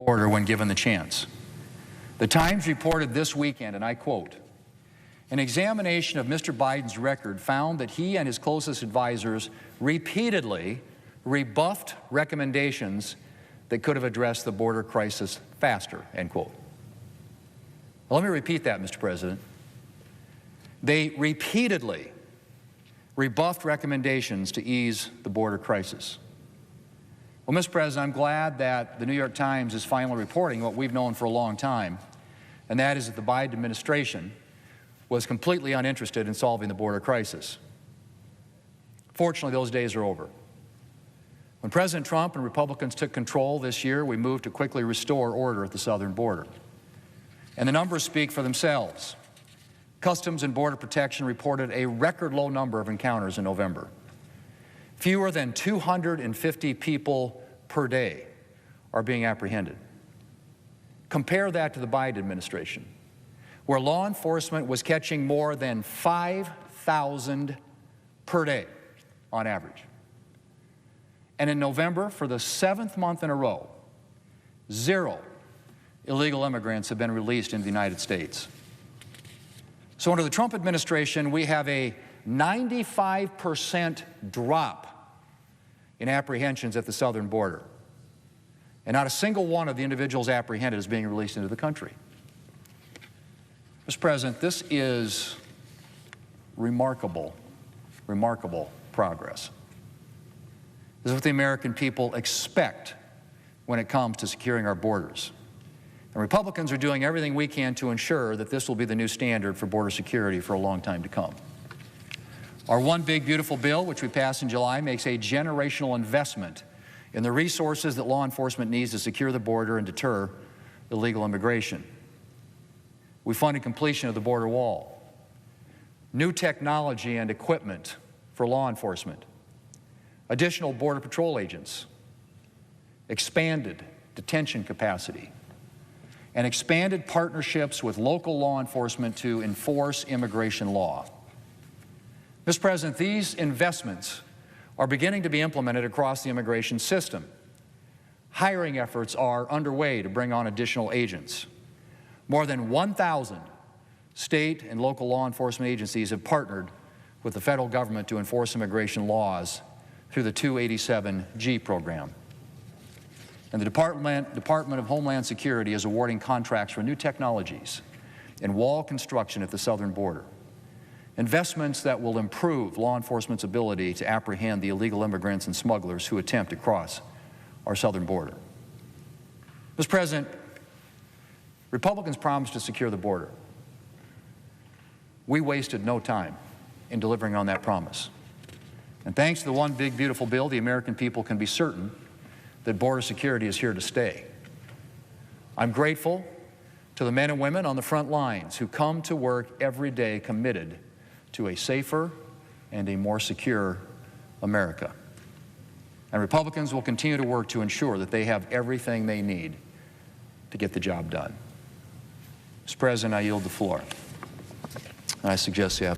border when given the chance. The Times reported this weekend, and I quote, "An examination of Mr. Biden's record found that he and his closest advisors repeatedly rebuffed recommendations that could have addressed the border crisis faster," end quote. Well, let me repeat that, Mr. President. They repeatedly rebuffed recommendations to ease the border crisis. Well, Mr. President, I'm glad that the New York Times is finally reporting what we've known for a long time, and that is that the Biden administration was completely uninterested in solving the border crisis. Fortunately, those days are over. When President Trump and Republicans took control this year, we moved to quickly restore order at the southern border. And the numbers speak for themselves. Customs and Border Protection reported a record low number of encounters in November. Fewer than 250 people per day are being apprehended. Compare that to the Biden administration, where law enforcement was catching more than 5,000 per day on average. And in November, for the 7th month in a row, 0 illegal immigrants have been released into the United States. So under the Trump administration, we have a 95% drop in apprehensions at the southern border. And not a single one of the individuals apprehended is being released into the country. Mr. President, this is remarkable, remarkable progress. This is what the American people expect when it comes to securing our borders. And Republicans are doing everything we can to ensure that this will be the new standard for border security for a long time to come. Our One Big Beautiful Bill, which we passed in July, makes a generational investment in the resources that law enforcement needs to secure the border and deter illegal immigration. We funded completion of the border wall, new technology and equipment for law enforcement, additional Border Patrol agents, expanded detention capacity, and expanded partnerships with local law enforcement to enforce immigration law. Mr. President, these investments are beginning to be implemented across the immigration system. Hiring efforts are underway to bring on additional agents. More than 1,000 state and local law enforcement agencies have partnered with the federal government to enforce immigration laws through the 287G program. And the Department of Homeland Security is awarding contracts for new technologies and wall construction at the southern border. Investments that will improve law enforcement's ability to apprehend the illegal immigrants and smugglers who attempt to cross our southern border. Mr. President, Republicans promised to secure the border. We wasted no time in delivering on that promise. And thanks to the One Big Beautiful Bill, the American people can be certain that border security is here to stay. I'm grateful to the men and women on the front lines who come to work every day committed to a safer and a more secure America. And Republicans will continue to work to ensure that they have everything they need to get the job done. Mr. President, I yield the floor. I suggest you have.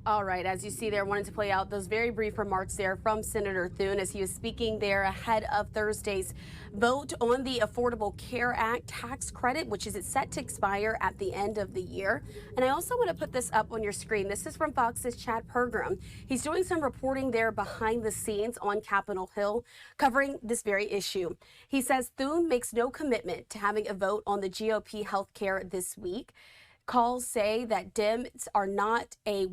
All right, as you see there, wanted to play out those very brief remarks there from Senator Thune as he was speaking there ahead of Thursday's vote on the Affordable Care Act tax credit, which is set to expire at the end of the year. And I also want to put this up on your screen. This is from Fox's Chad Pergram. He's doing some reporting there behind the scenes on Capitol Hill covering this very issue. He says Thune makes no commitment to having a vote on the GOP health care this week. Calls say that Dems are not a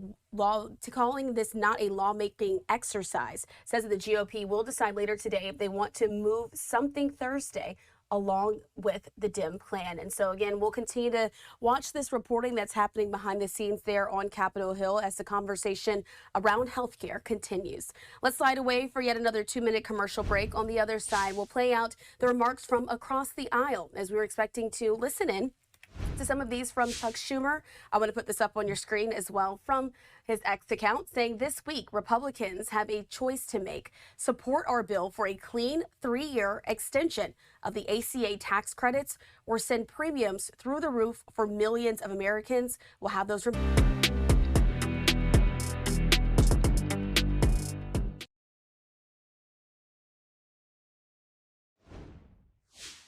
calling this not a lawmaking exercise. Says that the GOP will decide later today if they want to move something Thursday along with the Dem plan. And so again, we'll continue to watch this reporting that's happening behind the scenes there on Capitol Hill as the conversation around healthcare continues. Let's slide away for yet another 2-minute commercial break. On the other side, we'll play out the remarks from across the aisle as we were expecting to listen in to some of these from Chuck Schumer. I want to put this up on your screen as well from his X account, saying this week Republicans have a choice to make. Support our bill for a clean 3-year extension of the ACA tax credits or send premiums through the roof for millions of Americans. We'll have those.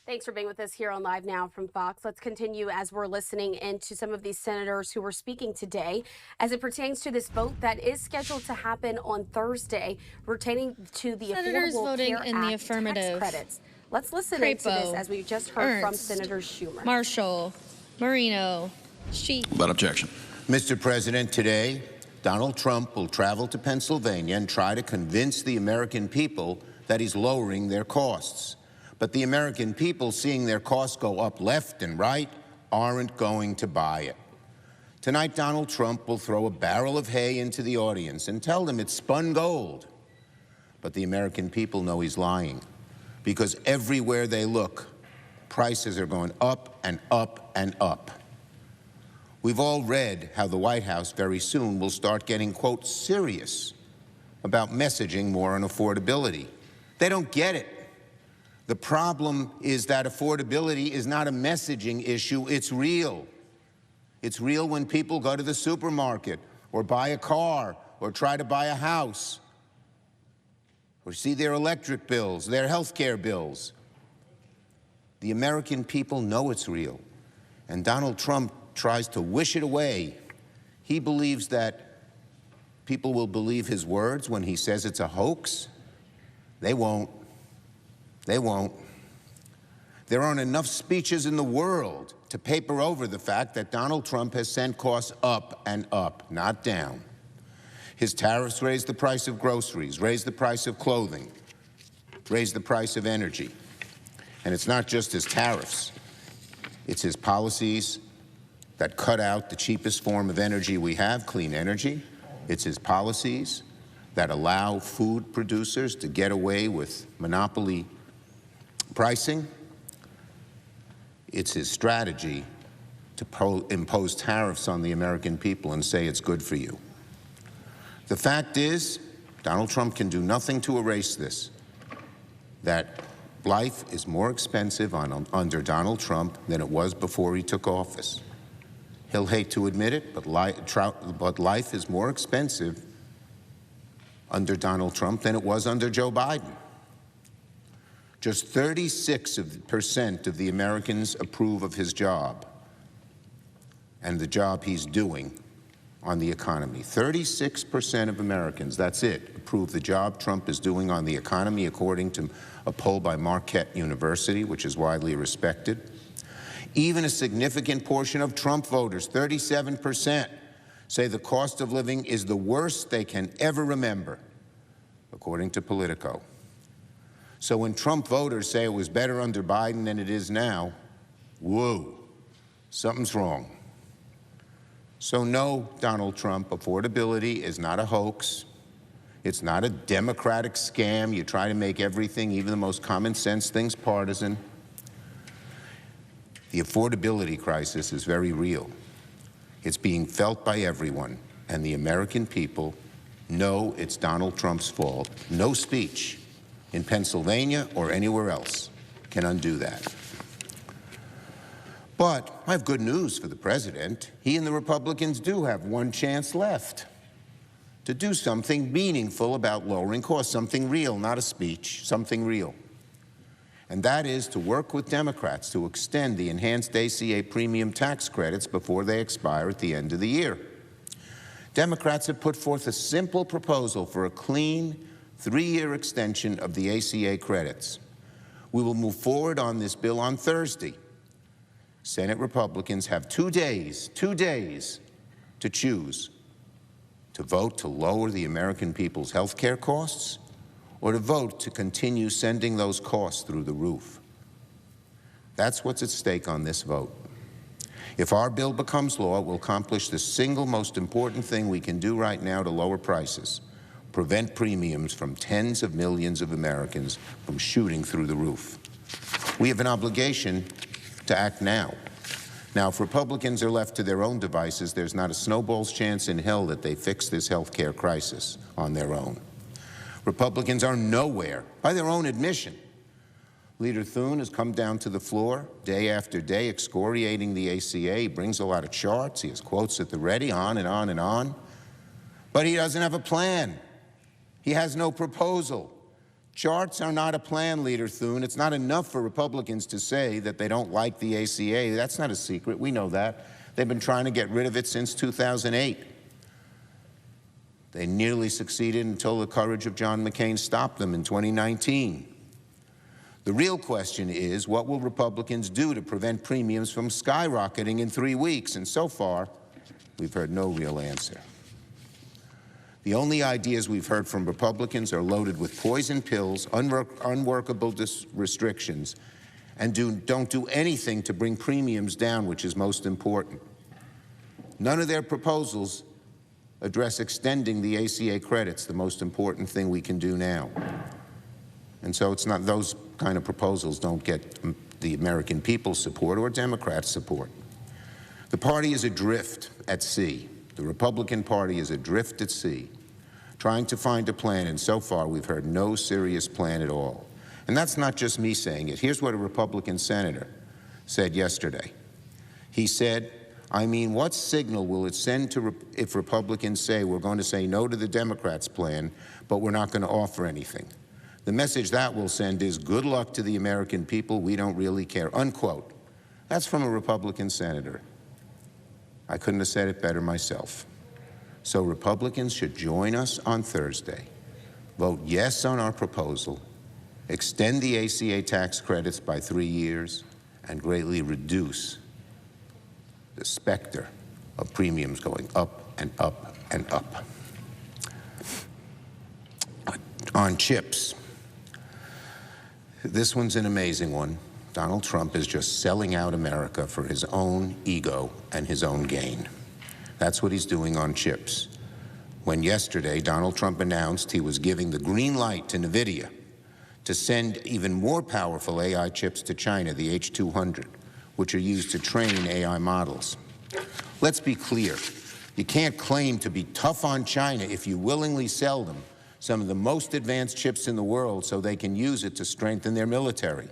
Thanks for being with us here on Live Now from Fox. Let's continue as we're listening into some of these senators who were speaking today as it pertains to this vote that is scheduled to happen on Thursday pertaining to the Senators Affordable voting Care in Act the affirmative. tax credits. Let's listen into this as we just heard from Ernst, Senator Schumer. Marshall, Marino, Sheik. Without objection. Mr. President, today, Donald Trump will travel to Pennsylvania and try to convince the American people that he's lowering their costs. But the American people, seeing their costs go up left and right, aren't going to buy it. Tonight, Donald Trump will throw a barrel of hay into the audience and tell them it's spun gold. But the American people know he's lying, because everywhere they look, prices are going up and up and up. We've all read how the White House very soon will start getting, quote, serious about messaging more on affordability. They don't get it. The problem is that affordability is not a messaging issue, it's real. It's real when people go to the supermarket or buy a car or try to buy a house or see their electric bills, their health care bills. The American people know it's real, and Donald Trump tries to wish it away. He believes that people will believe his words when he says it's a hoax. They won't. They won't. There aren't enough speeches in the world to paper over the fact that Donald Trump has sent costs up and up, not down. His tariffs raised the price of groceries, raised the price of clothing, raised the price of energy. And it's not just his tariffs. It's his policies that cut out the cheapest form of energy we have, clean energy. It's his policies that allow food producers to get away with monopoly pricing. It's his strategy to impose tariffs on the American people and say it's good for you. The fact is, Donald Trump can do nothing to erase this, that life is more expensive under Donald Trump than it was before he took office. He'll hate to admit it, but life is more expensive under Donald Trump than it was under Joe Biden. Just 36% of the Americans approve of his job and the job he's doing on the economy. 36% of Americans, that's it, approve the job Trump is doing on the economy, according to a poll by Marquette University, which is widely respected. Even a significant portion of Trump voters, 37%, say the cost of living is the worst they can ever remember, according to Politico. So when Trump voters say it was better under Biden than it is now, whoa, something's wrong. So no, Donald Trump, affordability is not a hoax. It's not a Democratic scam. You try to make everything, even the most common sense things, partisan. The affordability crisis is very real. It's being felt by everyone, and the American people know it's Donald Trump's fault. No speech in Pennsylvania or anywhere else can undo that. But I have good news for the president. He and the Republicans do have one chance left to do something meaningful about lowering costs, something real, not a speech, something real. And that is to work with Democrats to extend the enhanced ACA premium tax credits before they expire at the end of the year. Democrats have put forth a simple proposal for a clean 3-year extension of the ACA credits. We will move forward on this bill on Thursday. Senate Republicans have 2 days to choose to vote to lower the American people's health care costs or to vote to continue sending those costs through the roof. That's what's at stake on this vote. If our bill becomes law, it will accomplish the single most important thing we can do right now to lower prices: prevent premiums from tens of millions of Americans from shooting through the roof. We have an obligation to act now. Now, if Republicans are left to their own devices, there's not a snowball's chance in hell that they fix this health care crisis on their own. Republicans are nowhere, by their own admission. Leader Thune has come down to the floor day after day excoriating the ACA. He brings a lot of charts. He has quotes at the ready, on and on and on. But he doesn't have a plan. He has no proposal. Charts are not a plan, Leader Thune. It's not enough for Republicans to say that they don't like the ACA. That's not a secret. We know that. They've been trying to get rid of it since 2008. They nearly succeeded until the courage of John McCain stopped them in 2019. The real question is, what will Republicans do to prevent premiums from skyrocketing in 3 weeks? And so far, we've heard no real answer. The only ideas we've heard from Republicans are loaded with poison pills, unworkable restrictions, and don't do anything to bring premiums down, which is most important. None of their proposals address extending the ACA credits, the most important thing we can do now. And so it's not, those kind of proposals don't get the American people's support or Democrats' support. The party is adrift at sea. The Republican Party is adrift at sea, trying to find a plan, and so far we've heard no serious plan at all. And that's not just me saying it. Here's what a Republican senator said yesterday. He said, I mean, what signal will it send to if Republicans say we're going to say no to the Democrats' plan, but we're not going to offer anything? The message that will send is good luck to the American people, we don't really care, unquote. That's from a Republican senator. I couldn't have said it better myself. So Republicans should join us on Thursday, vote yes on our proposal, extend the ACA tax credits by 3 years, and greatly reduce the specter of premiums going up and up and up. On chips, this one's an amazing one. Donald Trump is just selling out America for his own ego and his own gain. That's what he's doing on chips. When yesterday Donald Trump announced he was giving the green light to NVIDIA to send even more powerful AI chips to China, the H200, which are used to train AI models. Let's be clear. You can't claim to be tough on China if you willingly sell them some of the most advanced chips in the world so they can use it to strengthen their military.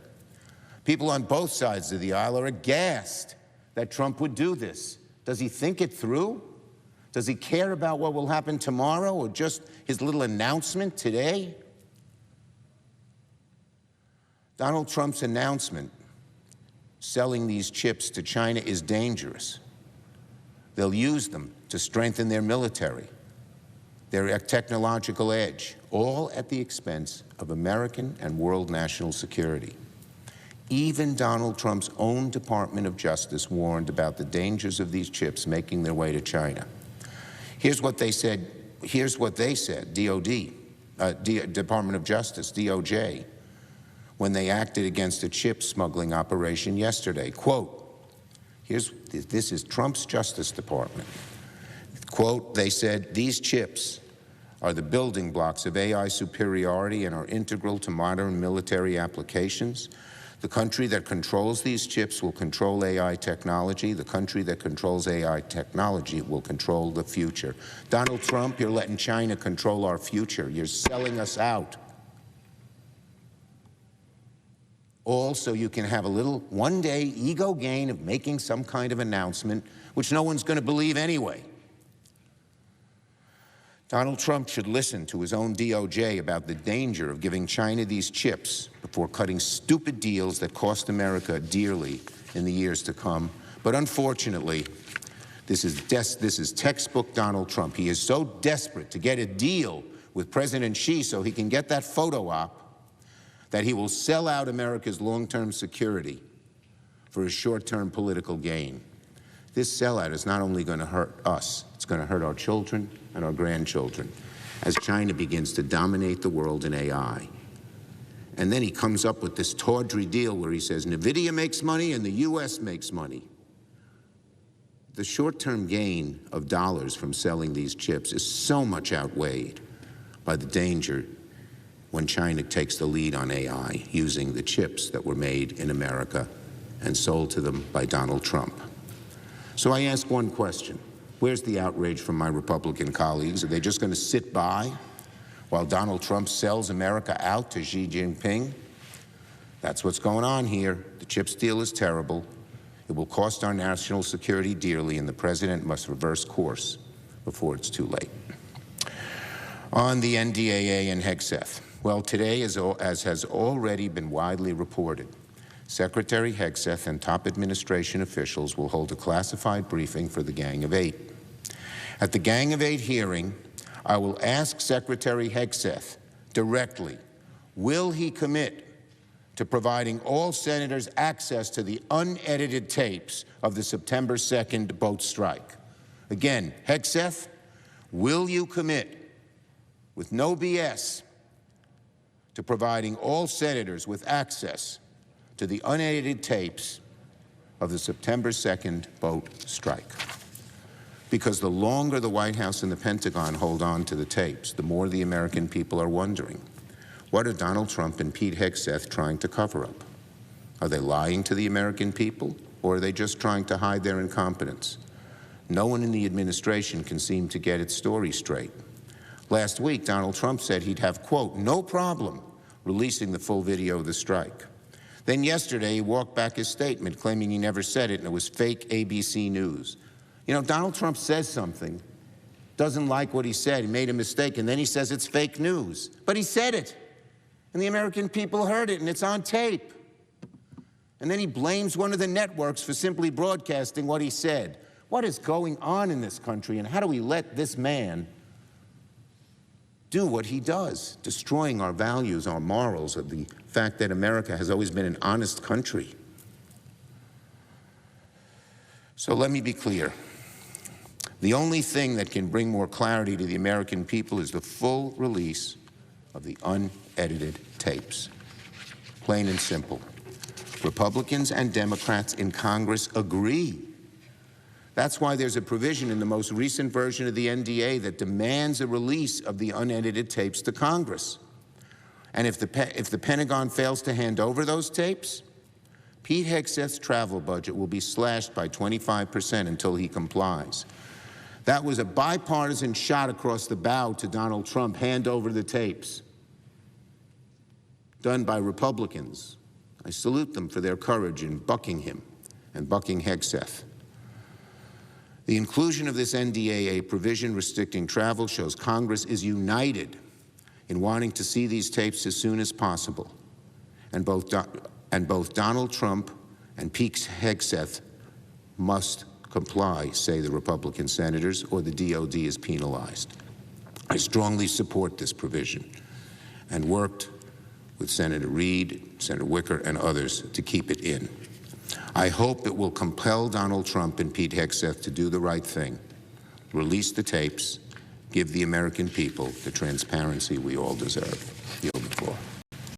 People on both sides of the aisle are aghast that Trump would do this. Does he think it through? Does he care about what will happen tomorrow or just his little announcement today? Donald Trump's announcement selling these chips to China is dangerous. They'll use them to strengthen their military, their technological edge, all at the expense of American and world national security. Even Donald Trump's own Department of Justice warned about the dangers of these chips making their way to China. Here's what they said, DOD, Department of Justice, DOJ, when they acted against a chip smuggling operation yesterday. Quote, this is Trump's Justice Department. Quote, they said, these chips are the building blocks of AI superiority and are integral to modern military applications. The country that controls these chips will control AI technology. The country that controls AI technology will control the future. Donald Trump, you're letting China control our future. You're selling us out. All so you can have a little one-day ego gain of making some kind of announcement, which no one's going to believe anyway. Donald Trump should listen to his own DOJ about the danger of giving China these chips before cutting stupid deals that cost America dearly in the years to come. But unfortunately, this is textbook Donald Trump. He is so desperate to get a deal with President Xi so he can get that photo op that he will sell out America's long-term security for his short-term political gain. This sellout is not only going to hurt us, it's going to hurt our children and our grandchildren as China begins to dominate the world in AI. And then he comes up with this tawdry deal where he says NVIDIA makes money and the U.S. makes money. The short-term gain of dollars from selling these chips is so much outweighed by the danger when China takes the lead on AI using the chips that were made in America and sold to them by Donald Trump. So I ask one question. Where's the outrage from my Republican colleagues? Are they just going to sit by while Donald Trump sells America out to Xi Jinping? That's what's going on here. The chips deal is terrible. It will cost our national security dearly, and the president must reverse course before it's too late. On the NDAA and HEGSEF, Well, today, as has already been widely reported, Secretary Hegseth and top administration officials will hold a classified briefing for the Gang of Eight. At the Gang of Eight hearing, I will ask Secretary Hegseth directly, will he commit to providing all senators access to the unedited tapes of the September 2nd boat strike? Again, Hegseth, will you commit, with no BS, to providing all senators with access to the unedited tapes of the September 2nd boat strike? Because the longer the White House and the Pentagon hold on to the tapes, the more the American people are wondering, what are Donald Trump and Pete Hegseth trying to cover up? Are they lying to the American people, or are they just trying to hide their incompetence? No one in the administration can seem to get its story straight. Last week, Donald Trump said he'd have, quote, no problem releasing the full video of the strike. Then yesterday, he walked back his statement, claiming he never said it and it was fake ABC News. You know, Donald Trump says something, doesn't like what he said, he made a mistake, and then he says it's fake news. But he said it, and the American people heard it, and it's on tape. And then he blames one of the networks for simply broadcasting what he said. What is going on in this country, and how do we let this man do what he does, destroying our values, our morals, of the fact that America has always been an honest country? So let me be clear. The only thing that can bring more clarity to the American people is the full release of the unedited tapes. Plain and simple. Republicans and Democrats in Congress agree. That's why there's a provision in the most recent version of the NDA that demands a release of the unedited tapes to Congress. And if the Pentagon fails to hand over those tapes, Pete Hegseth's travel budget will be slashed by 25% until he complies. That was a bipartisan shot across the bow to Donald Trump, hand over the tapes, done by Republicans. I salute them for their courage in bucking him and bucking Hegseth. The inclusion of this NDAA provision restricting travel shows Congress is united in wanting to see these tapes as soon as possible. And both Donald Trump and Pete Hegseth must comply, say the Republican senators, or the DOD is penalized. I strongly support this provision and worked with Senator Reid, Senator Wicker, and others to keep it in. I hope it will compel Donald Trump and Pete Hegseth to do the right thing, release the tapes, give the American people the transparency we all deserve.